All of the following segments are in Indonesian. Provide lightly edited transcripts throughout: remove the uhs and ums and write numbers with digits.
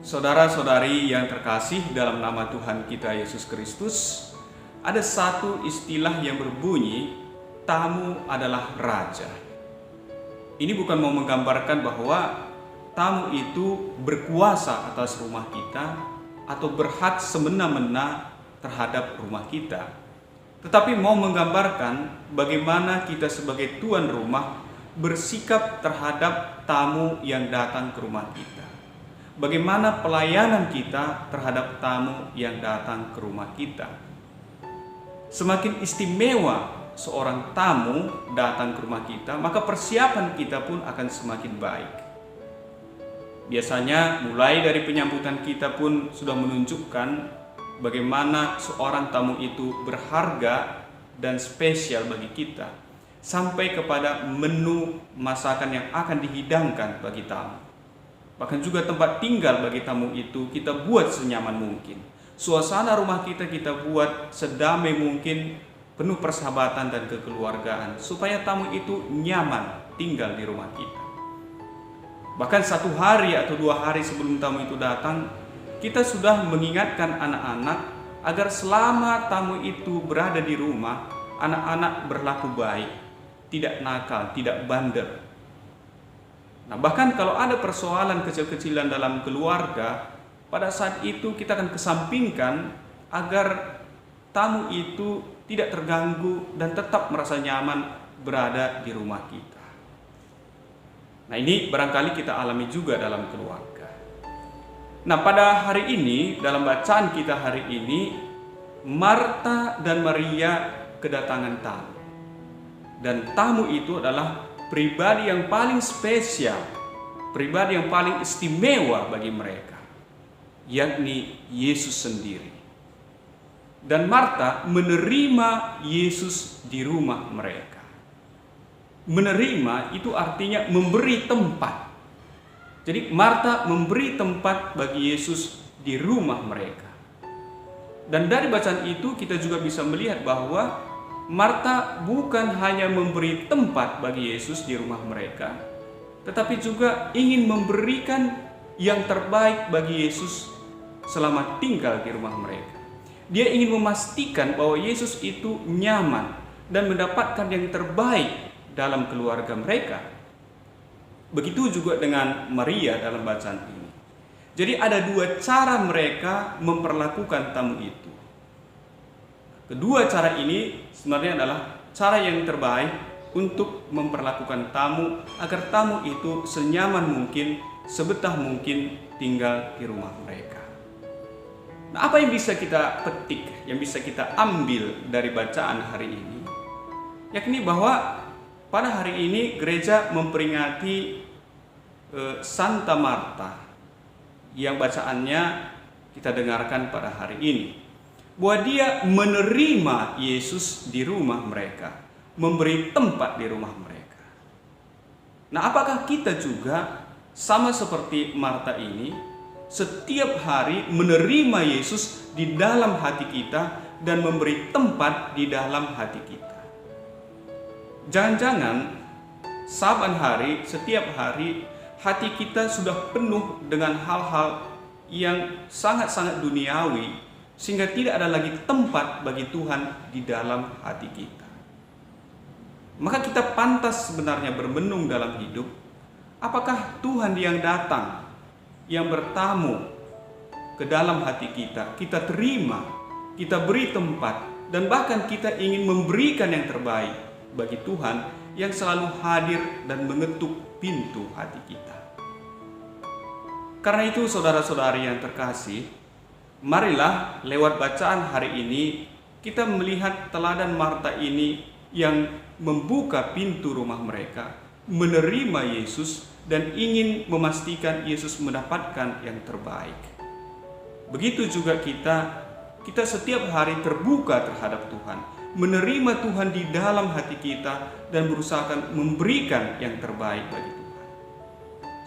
Saudara-saudari yang terkasih dalam nama Tuhan kita Yesus Kristus, ada satu istilah yang berbunyi, tamu adalah raja. Ini bukan mau menggambarkan bahwa tamu itu berkuasa atas rumah kita atau berhak semena-mena terhadap rumah kita. Tetapi mau menggambarkan bagaimana kita sebagai tuan rumah bersikap terhadap tamu yang datang ke rumah kita. Bagaimana pelayanan kita terhadap tamu yang datang ke rumah kita. Semakin istimewa seorang tamu datang ke rumah kita, maka persiapan kita pun akan semakin baik. Biasanya mulai dari penyambutan kita pun sudah menunjukkan bagaimana seorang tamu itu berharga dan spesial bagi kita, sampai kepada menu masakan yang akan dihidangkan bagi tamu. Bahkan juga tempat tinggal bagi tamu itu kita buat senyaman mungkin. Suasana rumah kita buat sedamai mungkin, penuh persahabatan dan kekeluargaan, supaya tamu itu nyaman tinggal di rumah kita. Bahkan 1 hari atau 2 hari sebelum tamu itu datang, kita sudah mengingatkan anak-anak agar selama tamu itu berada di rumah, anak-anak berlaku baik, tidak nakal, tidak bandel. Nah, bahkan kalau ada persoalan kecil-kecilan dalam keluarga, pada saat itu kita akan kesampingkan agar tamu itu tidak terganggu dan tetap merasa nyaman berada di rumah kita. Nah, ini barangkali kita alami juga dalam keluarga. Nah, pada hari ini, dalam bacaan kita hari ini, Marta dan Maria kedatangan tamu. Dan tamu itu adalah pribadi yang paling spesial, pribadi yang paling istimewa bagi mereka, yakni Yesus sendiri. Dan Marta menerima Yesus di rumah mereka. Menerima itu artinya memberi tempat. Jadi Marta memberi tempat bagi Yesus di rumah mereka. Dan dari bacaan itu kita juga bisa melihat bahwa Marta bukan hanya memberi tempat bagi Yesus di rumah mereka, tetapi juga ingin memberikan yang terbaik bagi Yesus selama tinggal di rumah mereka. Dia ingin memastikan bahwa Yesus itu nyaman dan mendapatkan yang terbaik dalam keluarga mereka. Begitu juga dengan Maria dalam bacaan ini. Jadi ada 2 cara mereka memperlakukan tamu itu. Kedua cara ini sebenarnya adalah cara yang terbaik untuk memperlakukan tamu agar tamu itu senyaman mungkin, sebetah mungkin tinggal di rumah mereka. Nah, apa yang bisa kita petik, yang bisa kita ambil dari bacaan hari ini? Yakni bahwa pada hari ini gereja memperingati Santa Marta yang bacaannya kita dengarkan pada hari ini. Bahwa dia menerima Yesus di rumah mereka, memberi tempat di rumah mereka. Nah, apakah kita juga sama seperti Marta ini, setiap hari menerima Yesus di dalam hati kita dan memberi tempat di dalam hati kita? Jangan-jangan saban hari, setiap hari, hati kita sudah penuh dengan hal-hal yang sangat-sangat duniawi, sehingga tidak ada lagi tempat bagi Tuhan di dalam hati kita. Maka kita pantas sebenarnya bermenung dalam hidup, apakah Tuhan yang datang, yang bertamu ke dalam hati kita, kita terima, kita beri tempat, dan bahkan kita ingin memberikan yang terbaik bagi Tuhan yang selalu hadir dan mengetuk pintu hati kita. Karena itu saudara-saudari yang terkasih, marilah lewat bacaan hari ini kita melihat teladan Marta ini yang membuka pintu rumah mereka, menerima Yesus dan ingin memastikan Yesus mendapatkan yang terbaik. Begitu juga kita setiap hari terbuka terhadap Tuhan, menerima Tuhan di dalam hati kita dan berusaha memberikan yang terbaik bagi Tuhan.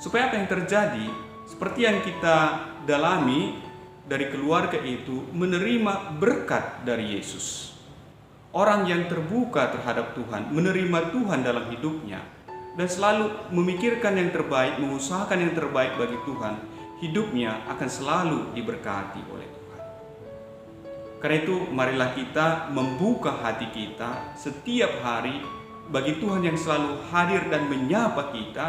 Supaya apa yang terjadi? Seperti yang kita dalami dari keluarga itu, menerima berkat dari Yesus. Orang yang terbuka terhadap Tuhan, menerima Tuhan dalam hidupnya, dan selalu memikirkan yang terbaik, mengusahakan yang terbaik bagi Tuhan, hidupnya akan selalu diberkati oleh Tuhan. Karena itu marilah kita membuka hati kita setiap hari bagi Tuhan yang selalu hadir dan menyapa kita,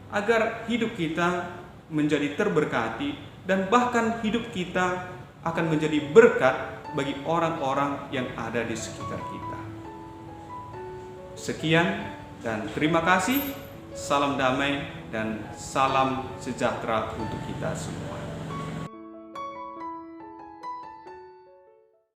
agar hidup kita menjadi terberkati dan bahkan hidup kita akan menjadi berkat bagi orang-orang yang ada di sekitar kita. Sekian dan terima kasih. Salam damai dan salam sejahtera untuk kita semua.